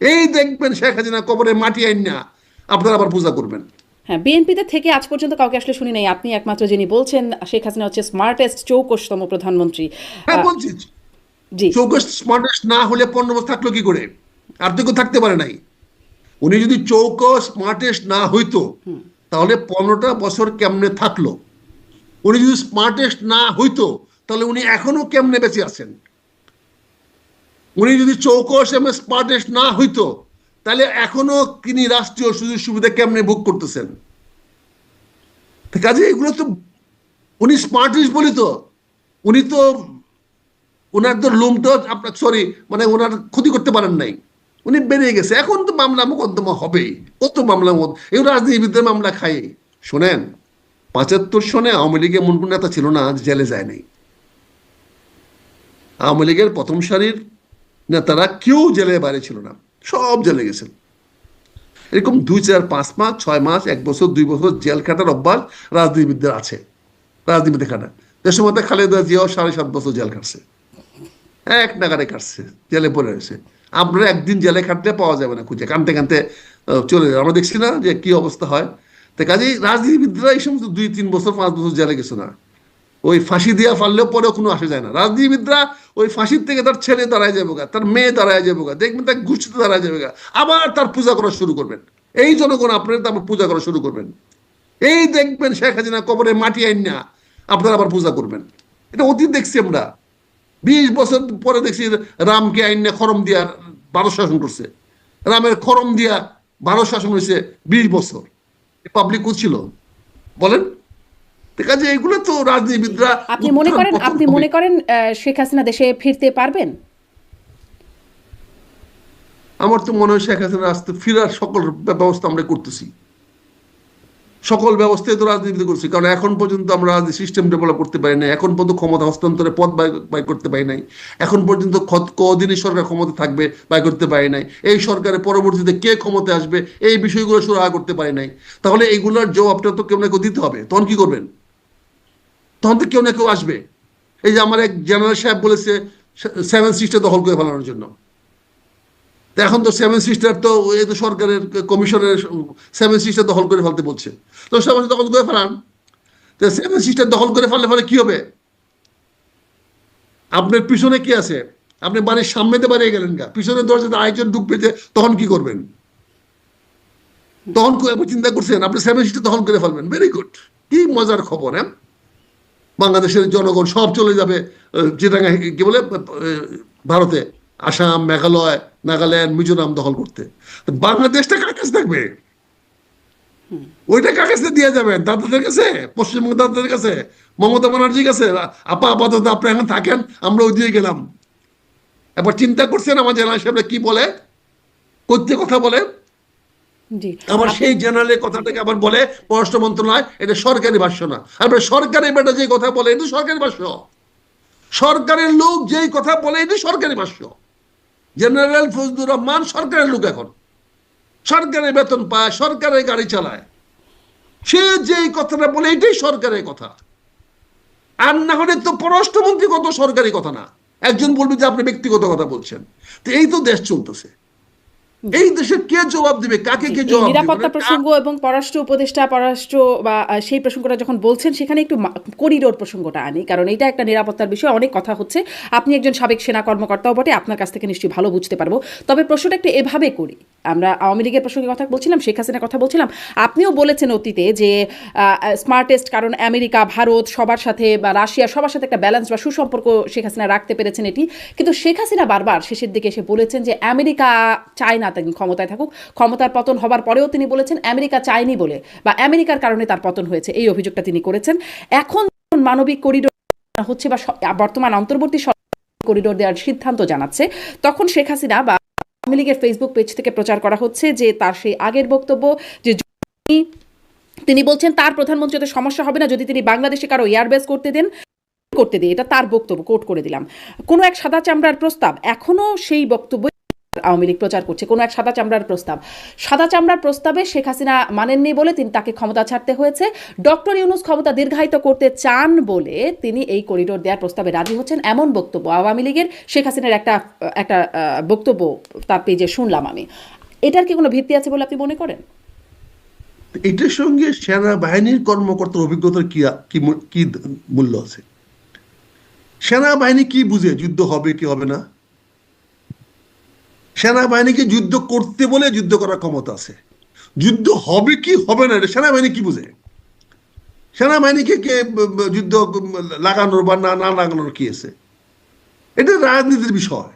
এই দেখবেন শেখ হাসিনা কবরে মাটি আইন না আপনারা আবার পূজা করবেন। হ্যাঁ, বিএনপিতে থেকে আজ পর্যন্ত কাউকে আসলে শুনি নাই, আপনি একমাত্র যিনি বলছেন শেখ হাসিনা হচ্ছে স্মার্টেস্ট চৌকশতম প্রধানমন্ত্রী। হ্যাঁ আহ, বলছি, জি। চৌকস স্মার্টেস্ট না হলে 15 বছর থাকলো কি করে? আর তো কেউ থাকতে পারে নাই। উনি যদি চৌকস স্মার্টেস্ট না হইতো তাহলে 15টা বছর কেমনে থাকলো? উনি যদি স্মার্টেস্ট না হইতো তাহলে উনি এখনো কেমনে বেঁচে আছেন? উনি যদি চৌকস এবং স্মার্টেস্ট না হইতো তাহলে এখনো তিনি রাষ্ট্রীয় সুযোগ সুবিধা কেমনে ভোগ করতেছেন? কাজে এগুলো তো, উনি স্মার্টিস্ট বলি তো, উনি তো ওনার তো লোমটা আপনার সরি মানে ওনার ক্ষতি করতে পারেন নাই, উনি বেরিয়ে গেছে। এখন তো মামলা মোকদ্দমা হবেই, কত মামলা এই রাজনীতিবিদদের মামলা খাই। শোনেন, 75 সনে আওয়ামী লীগের এমন কোন নেতা ছিল না যে জেলে যায় নাই। আওয়ামী লীগের প্রথম সারির নেতারা কেউ জেলের বাইরে ছিল না, সব জেলে গেছেন। এরকম 2 4 5 মাস 6 মাস 1 বছর 2 বছর জেল খাটার অভ্যাস রাজনীতিবিদদের আছে। রাজনীতিতে খাটা দেশের মধ্যে খালেদা জিয়াও 7.5 বছর জেল খাটছে, এক নাগারে কাটছে, জেলে পড়ে রয়েছে। আপনারা একদিন জেলে খাটলে পাওয়া যাবে না, খুঁজে কানতে কানতে চলে যাবে। আমরা দেখছি না যে কি অবস্থা হয়। তো কাজেই রাজনীতিবিদরা এই সমস্ত 2 3 বছর 5 বছর জেলে গেছে না, ওই ফাঁসি দিয়া ফাললেও পরেও কোনো আসে যায় না। রাজনীতিবিদরা ওই ফাঁসির থেকে তার ছেলে দাঁড়ায় যাবে গা, তার মেয়ে দাঁড়ায় যাবে গা, দেখবেন তার গোষ্ঠীতে দাঁড়ায় যাবে গা, আবার তার পূজা করা শুরু করবেন। এই জনগণ আপনার তারপর পূজা করা শুরু করবেন। এই দেখবেন শেখ হাসিনা কবরে মাটি আইন না আপনারা আবার পূজা করবেন। এটা অতীত দেখছি আমরা। 20 বছর পরে দেখছি রামকে আইনে খরম দিয়া ভারত শাসন করছে। রামের খরম দিয়া ভারত শাসন হয়েছে 20 বছর। পাবলিক ছিল বলেন? ঠিক আছে, এগুলো তো রাজনীতিবিদরা আপনি মনে উত্থান করেন পতন আপনি হবে। মনে করেন শেখ হাসিনা দেশে ফিরতে পারবেন? আমার তো মনে হয় শেখ হাসিনা আসতে ফিরার সকল ব্যবস্থা আমরা করতেছি, সকল ব্যবস্থায় তো রাজনীতি করছি। কারণ এখন পর্যন্ত আমরা সিস্টেম ডেভেলপ করতে পারি নাই, এখন পর্যন্ত ক্ষমতা হস্তান্তরে পথ বাই করতে পারি নাই, এখন পর্যন্ত কদিনই সরকার ক্ষমতা থাকবে বাই করতে পারি নাই, এই সরকারের পরবর্তীতে কে ক্ষমতায় আসবে এই বিষয়গুলো সুরাহা করতে পারি নাই। তাহলে এইগুলোর জবাবটা তো কেউ না কেউ দিতে হবে। তখন কি করবেন? তখন তো কেউ না কেউ আসবে। এই যে আমার এক জেনারেল সাহেব বলেছে 7 সিস্টার দখল করে ফেলানোর জন্য। তো এখন তো 7 সিস্টার তো এই তো সরকারের কমিশনের 7 সিস্টার দখল করে ফেলতে বলছে। তো 7 দখল করে ফেলান। তো 7 সিস্টার দখল করে ফেললে ফলে কি হবে? আপনার পিছনে কি আছে? আপনি বাড়ির সামনেতে বাড়িয়ে গেলেন গা, পিছনের দরজাতে আরেকজন ঢুকবে, যে তখন কি করবেন? তখন একবার চিন্তা করছেন আপনি 7 সিস্টার দখল করে ফেলবেন? ভেরি গুড, কি মজার খবর! হ্যাঁ, বাংলাদেশের জনগণ সব চলে যাবে চিটাগাং, কি বলে, ভারতে, আসাম, মেঘালয়, নাগাল্যান্ড, মিজোরাম দখল করতে। তো বাংলাদেশটা কার কাছে থাকবে? ওইটা কার কাছে দিয়ে যাবেন? দাদাদের কাছে, পশ্চিমবঙ্গের দাদাদের কাছে, মমতা ব্যানার্জির কাছে? আপা আপাতত আপনি এখন থাকেন, আমরা ওই দিয়ে গেলাম। এবার চিন্তা করছেন আমার জেনারেল সাহেবরা কি বলে, করতে কথা বলে? জি। আবার আপনি সেই জেনারেলের কথাটাকে আবার বলে পররাষ্ট্র মন্ত্রণালয় এটা সরকারি ভাষ্য না। আর সরকারি বেটা যে কথা বলে এটা সরকারি ভাষ্য। সরকারের লোক যেই কথা বলে এটা সরকারি ভাষ্য। জেনারেল ফজলুর রহমান সরকারের লোক, এখন সরকারের বেতন পায়, সরকারের গাড়ি চালায়, সে যেই কথাটা বলে এটাই সরকারের কথা। আর না হলে তো পররাষ্ট্রমন্ত্রী কত সরকারি কথা না। একজন বলবে যে আপনি ব্যক্তিগত কথা বলছেন। তো এই তো দেশ চলতেছে। জি। এই দেশে কে জবাব দিবে, কাকে জি, কে এই জবাব দিবে, নিরাপত্তা মানে প্রসঙ্গ এবং পররাষ্ট্র উপদেষ্টা পররাষ্ট্র বা সেই প্রসঙ্গটা যখন বলছেন সেখানে একটু করিডোর প্রসঙ্গটা আনি, কারণ এটা একটা নিরাপত্তার বিষয়, অনেক কথা হচ্ছে। আপনি একজন সাবেক সেনা কর্মকর্তাও বটে, আপনার কাছ থেকে নিশ্চয়ই ভালো বুঝতে পারবো। তবে প্রশ্নটা একটু এভাবে করি, আমরা আওয়ামী লীগের প্রসঙ্গে কথা বলছিলাম, শেখ হাসিনার কথা বলছিলাম। আপনিও বলেছেন অতীতে যে স্মার্টেস্ট, কারণ আমেরিকা, ভারত সবার সাথে বা রাশিয়া সবার সাথে একটা ব্যালেন্স বা সুসম্পর্ক শেখ হাসিনা রাখতে পেরেছেন এটি। কিন্তু শেখ হাসিনা বারবার শেষের দিকে এসে বলেছেন যে আমেরিকা চায় না তিনি ক্ষমতায় থাকুক। ক্ষমতার পতন হবার পরেও তিনি বলেছেন আমেরিকা চায়নি বলে বা আমেরিকার কারণে তার পতন হয়েছে, এই অভিযোগটা তিনি করেছেন। এখন মানবিক করিডোর হচ্ছে বা বর্তমান অন্তর্বর্তী করিডোর দেওয়ার সিদ্ধান্ত জানাচ্ছে, তখন শেখ হাসিনা বা আওয়ামী লীগের ফেসবুক পেজ থেকে প্রচার করা হচ্ছে যে তার সেই আগের বক্তব্য, যে তিনি বলছেন তার প্রধানমন্ত্রীতে সমস্যা হবে না যদি তিনি বাংলাদেশে কারো এয়ারবেস করতে দিই, এটা তার বক্তব্য, কোট করে দিলাম। কোনো এক সাদা চামড়ার প্রস্তাব, এখনো সেই বক্তব্য আওয়ামী লীগ প্রচার করছে কোনো এক সাদা চামড়ার প্রস্তাবে শেখ হাসিনা মানেননি বলে তাকে ক্ষমতা ছাড়তে হয়েছে। ডক্টর ইউনূস ক্ষমতা দীর্ঘায়িত করতে চান বলে তিনি এই করিডোর দেওয়ার প্রস্তাবে রাজি হচ্ছেন, এমন বক্তব্য আওয়ামী লীগের শেখ হাসিনার একটা বক্তব্য তার পেজে শুনলাম আমি। এটার কি কোনো ভিত্তি আছে বলে আপনি মনে করেন? এটার সঙ্গে সেনাবাহিনীর কর্মকর্তার অভিজ্ঞতার কি কি মূল্য আছে? সেনাবাহিনী কি বুঝে যুদ্ধ হবে কি হবে না? সেনাবাহিনীকে যুদ্ধ করতে বলে যুদ্ধ করার ক্ষমতা আছে, যুদ্ধ হবে কি হবে না এটা সেনাবাহিনী কি বুঝে? সেনাবাহিনীকে কে যুদ্ধ লাগানোর বা না না লাগানোর কি আছে? এটা রাজনীতির বিষয়।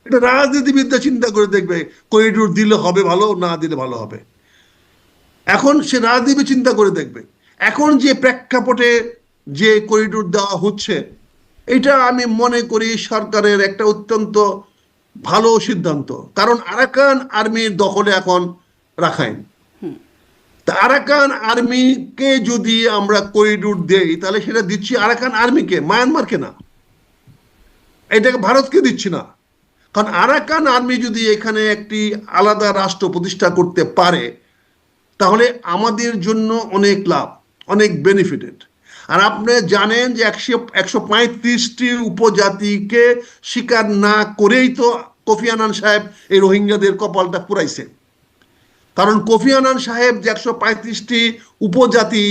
এটা রাজনীতিবিদরা চিন্তা করে দেখবে করিডোর দিলে হবে ভালো, না দিলে ভালো হবে। এখন সে রাজনীতি চিন্তা করে দেখবে। এখন যে প্রেক্ষাপটে যে করিডোর দেওয়া হচ্ছে, এটা আমি মনে করি সরকারের একটা অত্যন্ত ভালো সিদ্ধান্ত। কারণ আরাকান আর্মির দখলে এখন রাখাইন। তা আরাকান আর্মিকে যদি আমরা করিডোর দেই তাহলে সেটা দিচ্ছি আরাকান আর্মিকে, মায়ানমারকে না, এটাকে ভারতকে দিচ্ছি না। কারণ আরাকান আর্মি যদি এখানে একটি আলাদা রাষ্ট্র প্রতিষ্ঠা করতে পারে তাহলে আমাদের জন্য অনেক লাভ, অনেক বেনিফিটেড। আর আপনি জানেন যে 135টি উপজাতিকে স্বীকার না করেই তো কোফি আনান সাহেব এই রোহিঙ্গাদের কপালটা পুরাইছে। কারণ কোফি আনান সাহেব যে 135টি উপজাতি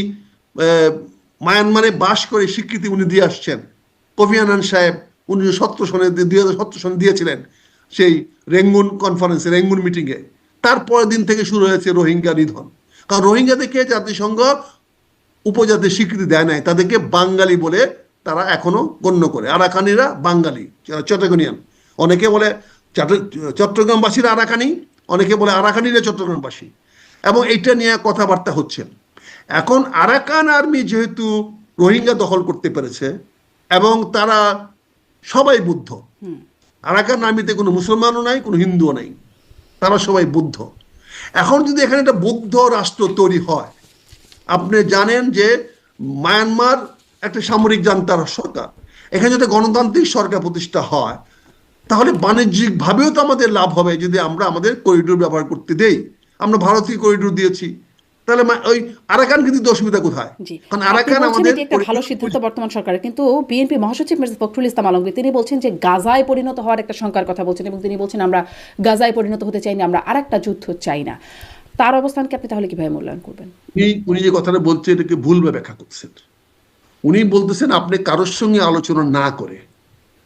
মায়ানমারে বাস করে স্বীকৃতি উনি দিয়ে আসছেন। কোফি আনান সাহেব 2017 সনে দিয়েছিলেন সেই রেঙ্গুন কনফারেন্সে, রেঙ্গুন মিটিংয়ে। তারপরের দিন থেকে শুরু হয়েছে রোহিঙ্গা নিধন। কারণ রোহিঙ্গাদেরকে জাতিসংঘ উপজাতির স্বীকৃতি দেয় নাই, তাদেরকে বাঙালি বলে তারা এখনো গণ্য করে। আরাকানিরা বাঙালি, চট্টগ্রামিয়ান। অনেকে বলে চট্টগ্রামবাসীরা আরাকানি, অনেকে বলে আরাকানিরা চট্টগ্রামবাসী, এবং এইটা নিয়ে কথাবার্তা হচ্ছে। এখন আরাকান আর্মি যেহেতু রোহিঙ্গা দখল করতে পেরেছে এবং তারা সবাই বুদ্ধ, আরাকান আর্মিতে কোনো মুসলমানও নাই, কোনো হিন্দুও নাই, তারা সবাই বুদ্ধ। এখন যদি এখানে একটা বৌদ্ধ রাষ্ট্র তৈরি হয়, আপনি জানেন যে মায়ানমার একটা সামরিক জান্তার সরকার, এখানে যদি গণতান্ত্রিক সরকার প্রতিষ্ঠা হয় তাহলে বাণিজ্যিকভাবেও তো আমাদের লাভ হবে যদি আমরা আমাদের করিডোর ব্যবহার করতে দেই। আমরা ভারতীয় করিডোর দিয়েছি, তাহলে ওই আরাকান কিন্তু অসুবিধা কোথায়? কারণ আরাকান আমাদের একটা ভালো সিদ্ধান্ত বর্তমান সরকারের, কিন্তু বিএনপি মহাসচিব মির্জা ফখরুল ইসলাম আলমগীর তিনি বলছেন যে গাজায় পরিণত হওয়ার একটা শঙ্কার কথা বলছেন, এবং তিনি বলছেন আমরা গাজায় পরিণত হতে চাই না, আমরা আরেকটা যুদ্ধ চাই না। তার অবস্থানকে আপনি তাহলে কিভাবে মূল্যায়ন করবেন? উনি যে কথাটা বলছে এটাকে ভুলভাবে ব্যাখ্যা করছেন। উনি বলতেছেন আপনি কারোর সঙ্গে আলোচনা না করে,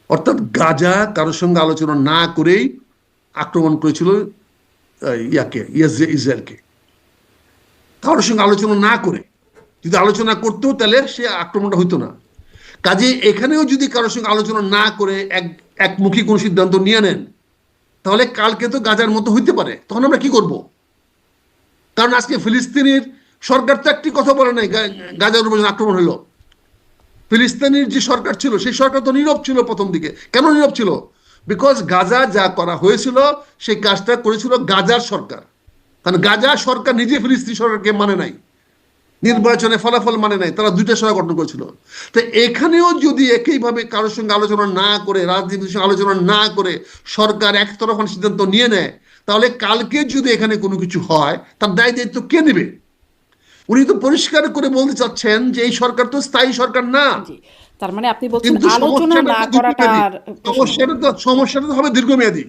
অর্থাৎ গাজা কারোর সঙ্গে আলোচনা না করেই আক্রমণ করেছিল ইসরায়েলকে। কারোর সঙ্গে আলোচনা না করে, যদি আলোচনা করতো তাহলে সে আক্রমণটা হইতো না। কাজে এখানেও যদি কারোর সঙ্গে আলোচনা না করে একমুখী কোনো সিদ্ধান্ত নিয়ে নেন তাহলে কালকে তো গাজার মতো হইতে পারে। তখন আমরা কি করব? কারণ আজকে ফিলিস্তিনের সরকার তো একটি কথা বলে নাই গাজার উপর আক্রমণ হলো। ফিলিস্তিনের যে সরকার ছিল সেই সরকার তো নীরব ছিল প্রথম দিকে। কেন নীরব ছিল? বিকজ গাজা যা করা হয়েছিল সেই কাজটা করেছিল গাজার সরকার। কারণ গাজা সরকার নিজে ফিলিস্তিনি সরকারকে মানে নাই, নির্বাচনে ফলাফল মানে নাই, তারা দুইটা সরকার গঠন করেছিল। তো এখানেও যদি একইভাবে কারোর সঙ্গে আলোচনা না করে, রাজনীতির সঙ্গে আলোচনা না করে সরকার একতরফা সিদ্ধান্ত নিয়ে নেয় তাহলে কালকে যদি এখানে কোনো কিছু হয় তার দায় দায়িত্ব কে নেবে? উনি তো পরিষ্কার করে বলতে চাচ্ছেন যে এই সরকার তো স্থায়ী সরকার না। তার মানে আপনি বলছেন আলোচনা না করাটার সমস্যাটা তো হবে দীর্ঘমেয়াদী।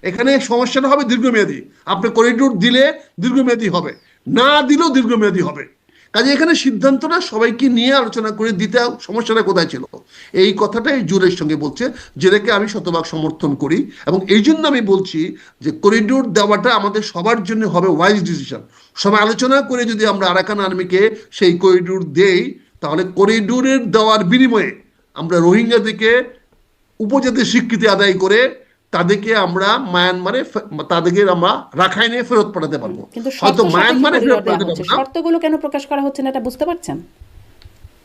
এখানে সমস্যাটা হবে দীর্ঘমেয়াদী। আপনি করিডোর দিলে দীর্ঘমেয়াদী হবে, না দিলেও দীর্ঘমেয়াদী হবে। কাজে এখানে সিদ্ধান্তটা সবাইকে নিয়ে আলোচনা করে দিতে, সমস্যাটা কোথায় ছিল এই কথাটাই জোরের সঙ্গে বলছে, যেটাকে আমি শতভাগ সমর্থন করি। এবং এই জন্য আমি বলছি যে করিডোর দেওয়াটা আমাদের সবার জন্য হবে ওয়াইজ ডিসিশন। সবাই আলোচনা করে যদি আমরা আরাকান আর্মিকে সেই করিডোর দেই তাহলে করিডোরের দেওয়ার বিনিময়ে আমরা রোহিঙ্গাদেরকে উপজাতির স্বীকৃতি আদায় করে তাদেরকে আমরা মায়ানমারে, তাদেরকে আমরা রাখাইনে ফেরত পাঠাতে পারবো। হয়তো মায়ানমারে ফেরত পাঠাতে পারবো না। শর্তগুলো কেন প্রকাশ করা হচ্ছে না এটা বুঝতে পারছেন?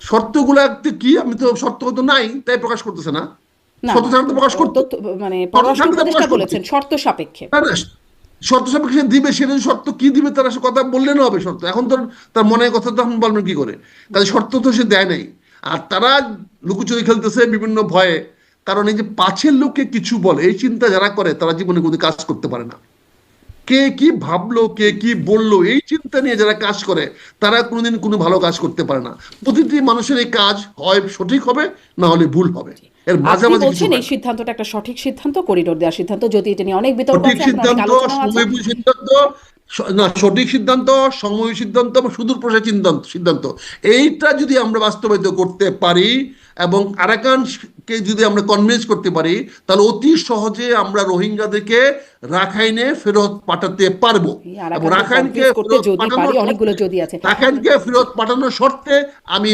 শর্তগুলো কি? আমি তো শর্ত তো নাই তাই প্রকাশ করতেছে না। শর্ত ছাড়া তো প্রকাশ করতে, মানে পররাষ্ট্র উপদেষ্টা বলেছেন শর্ত সাপেক্ষে। শর্ত সাপেক্ষে দিবে, সেটা শর্ত কি দিবে তারা কথা বললে না হবে। শর্ত এখন তো তার মনের কথা তখন বলবেন কি করে? কাজে শর্ত তো সে দেয় নাই। আর তারা লুকোচুরি খেলতেছে বিভিন্ন ভয়ে। কারণ এই যে পাছের লোককে কিছু বলে, এই চিন্তা যারা করে তারা জীবনে কোনো কাজ করতে পারে না। কে কি ভাবলো, কে কি বললো, এই চিন্তা নিয়ে যারা কাজ করে তারা কোনোদিন কোনো ভালো কাজ করতে পারে না। প্রতিটি মানুষের এই কাজ হয় সঠিক হবে, না হলে ভুল হবে, এর আপনি মাঝামাঝি কিছু বলছেন হয় এই না। সিদ্ধান্তটা একটা সঠিক সিদ্ধান্ত, করিডোর দেওয়ার সিদ্ধান্ত, যদি এটা নিয়ে অনেক বিতর্ক সঠিক আছে, এখন অনেক সিদ্ধান্ত, আলোচনাও আছে। সময়োপযোগী সিদ্ধান্ত, না সঠিক সিদ্ধান্ত, সময় সিদ্ধান্ত এবং সুদূর প্রসারী সিদ্ধান্ত, এইটা যদি আমরা বাস্তবায়িত করতে পারি এবং আরাকানকে যদি আমরা কনভিন্স করতে পারি, তাহলে অতি সহজে আমরা রোহিঙ্গাদেরকে রাখাইনে ফেরত পাঠাতে পারবো। এই এবং আরাকানকে রাখাইনকে কনফিউজ করতে ফেরত যদি পারি, পাঠানোর অনেকগুলো শর্তে, যদি আছে। রাখাইনকে ফেরত পাঠানোর শর্তে আমি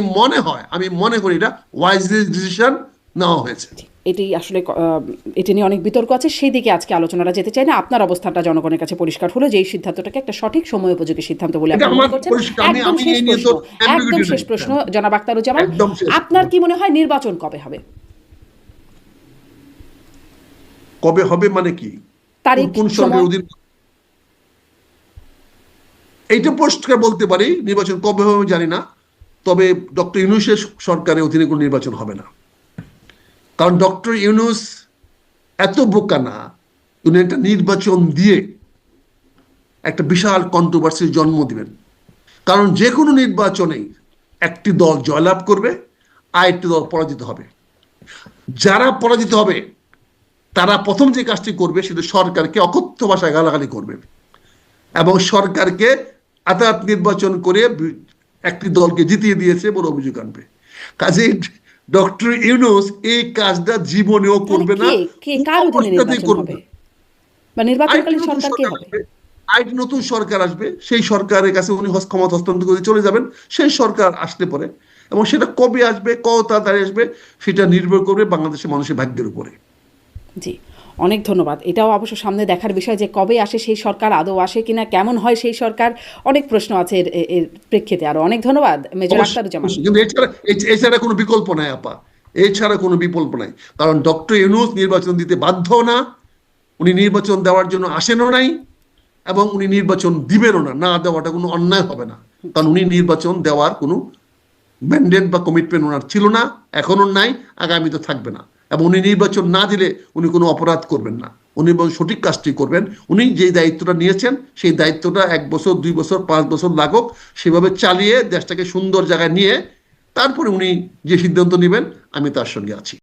মনে করি এটা ওয়াইজলি ডিসিশন নেওয়া হয়েছে। এটি আসলে এটি নিয়ে অনেক বিতর্ক আছে, সেই দিকে আজকে আলোচনাটা যেতে চাই না। আপনার অবস্থানটা জনগণের কাছে পরিষ্কার হলো যে এই সিদ্ধান্তটাকে একটা সঠিক সময় উপযোগী সিদ্ধান্ত বলে এটা আপনি আমার মনে করছেন। পরিষ্কার, একদম শেষ এই নিয়ে প্রশ্ন, তো একদম ambiguity শেষ নেই। প্রশ্ন জনাব আখতারুজ্জামান, একদম শেষ। আপনার কি মনে হয় নির্বাচন কবে হবে? কবে হবে মানে কি, তারিখ, কোন সময়? সরকারের অধীন, এইটা পরিষ্কার বলতে পারি, নির্বাচন কবে হবে আমি জানি না। তবে ডক্টর ইউনূসের সরকারের অধীনে কোনো নির্বাচন হবে না, কারণ ডক্টর ইউনূস এত বোকা না, উনি একটা নির্বাচন দিয়ে একটা বিশাল কন্ট্রোভার্সির জন্ম দিবেন। কারণ যে কোনো নির্বাচনেই একটি দল জয়লাভ করবে, আরেকটি দল পরাজিত হবে। যারা পরাজিত হবে তারা প্রথম যে কাজটি করবে সেটা সরকারকে অকথ্য ভাষায় গালাগালি করবে এবং সরকারকে আদালত নির্বাচন করে একটি দলকে জিতিয়ে দিয়েছে বলে অভিযোগ আনবে। কাজে ডক্টর ইউনূস এই কাজটা জীবনেও করবে না, কার অধীনে নির্বাচন হবে বা নির্বাচনকালীন সরকার কে হবে? আরেকটি নতুন সরকার আসবে, সেই সরকারের কাছে উনি ক্ষমতা হস্তান্তর করে চলে যাবেন। সেই সরকার আসলে পরে, এবং সেটা কবে আসবে, কত তাড়াতাড়ি আসবে, সেটা নির্ভর করবে বাংলাদেশের মানুষের ভাগ্যের উপরে। জি, অনেক ধন্যবাদ। এটাও অবশ্য সামনে দেখার বিষয় যে কবে আসে সেই সরকার, আদৌ আসে কিনা, কেমন হয় সেই সরকার, অনেক প্রশ্ন আছে এর প্রেক্ষিতে। আরো অনেক ধন্যবাদ মেজর আখতারুজ্জামান। কিন্তু এছাড়া কোনো বিকল্প নাই আপা, এছাড়া কোনো বিকল্প নাই। কারণ ডক্টর ইউনূস নির্বাচন দিতে বাধ্য না, উনি নির্বাচন দেওয়ার জন্য আসেনও নাই, এবং উনি নির্বাচন দিবেনও না। না দেওয়াটা কোনো অন্যায় হবে না, কারণ উনি নির্বাচন দেওয়ার কোনো ম্যান্ডেট বা কমিটমেন্ট ওনার ছিল না, এখনো নাই, আগামীতে থাকবে না। এবং উনি নির্বাচন না দিলে উনি কোনো অপরাধ করবেন না, উনি সঠিক কাজটি করবেন। উনি যে দায়িত্বটা নিয়েছেন সেই দায়িত্বটা 1 বছর 2 বছর 5 বছর লাগুক, সেভাবে চালিয়ে দেশটাকে সুন্দর জায়গায় নিয়ে তারপরে উনি যে সিদ্ধান্ত নেবেন, আমি তার সঙ্গে আছি।